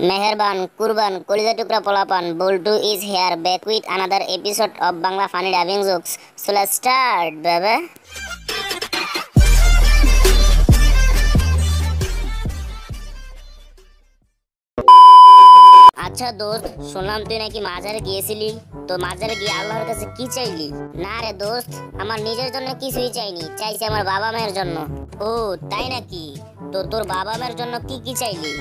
মেহেরবান কুরবান কলিজা টুকরা পোলাপান বল্টু is here back with another episode of Bangla funny dubbing jokes. So let's start, baby. আচ্ছা দোস্ত, শুনলাম তুই নাকি মাজারে গিয়েছিলি। তো মাজারে গিয়ে আল্লাহর কাছে কি চাইলি? না রে দোস্ত, আমার নিজের জন্য কিছুই চাইনি, চাইছি আমার বাবা মায়ের জন্য। ও তাই নাকি? তো তোর বাবা মায়ের জন্য কি কি চাইলি?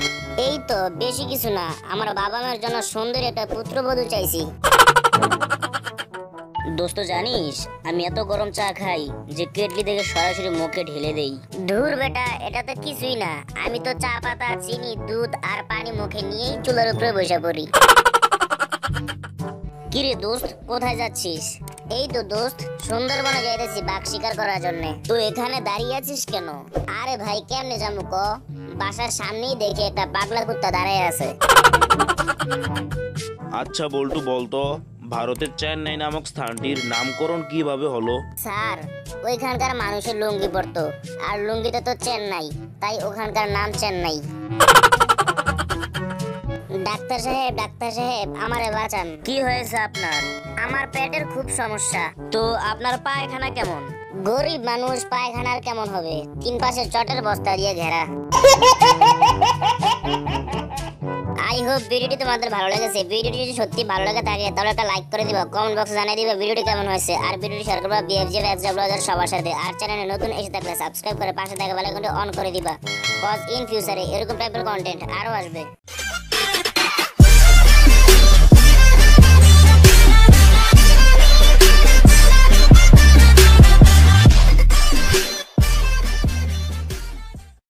এই তো বেশি কিছু না, আমার বাবা মায়ের জন্য সুন্দর একটা পুত্রবধূ চাইছি। দোস্ত জানিস, আমি এত গরম চা খাই যে কেটলি থেকে সরাসরি মুখে ঢেলে দেই। ধুর বেটা, এটা তো কিছুই না, আমি তো চা পাতা চিনি দুধ আর পানি মুখে নিয়েই চুলার উপরে বসে পড়ি। কিরে দোস্ত, কোথায় যাচ্ছিস? এই তো দোস্ত, সুন্দরবনে যাইতেছি বাঘ শিকার করার জন্য। তুই এখানে দাঁড়িয়ে আছিস কেন? আরে ভাই কেমনে যাবো ক, বাসার সামনেই দেখে একটা পাগলা কুত্তা দাঁড়ায় আছে। আচ্ছা বল্টু, বলতো ভারতের চেন্নাই নামক স্থানটির নামকরণ কিভাবে হলো? স্যার, ওইখানকার মানুষের লুঙ্গি পরতো, আর লুঙ্গিতে তো চেন্নাই, তাই ওখানকার নাম চেন্নাই। ডাক্তার সাহেব আমারে বাঁচান। কি হয়েছে আপনার? আমার পেটের খুব সমস্যা। তো আপনার পায়খানা কেমন? গরিব মানুষ, পায়খানার কেমন হবে, তিন পাশে চটের বস্তা দিয়ে ঘেরা। আই হোপ ভিডিওটি তোমাদের ভালো লেগেছে। ভিডিওটি যদি সত্যি ভালো লাগে থাকে তাহলে একটা লাইক করে দিবা, কমেন্ট বক্সে জানিয়ে দিবা ভিডিওটি কেমন হয়েছে, আর ভিডিওটি শেয়ার করবা বিএফজি এক্সডব্লিউআর সবার সাথে। আর চ্যানেলে নতুন এসে থাকলে সাবস্ক্রাইব করে পাশে থাকা বেল আইকনটি অন করে দিবা, কজ ইন ফিউচারে এরকম টাইপের কন্টেন্ট আরো আসবে।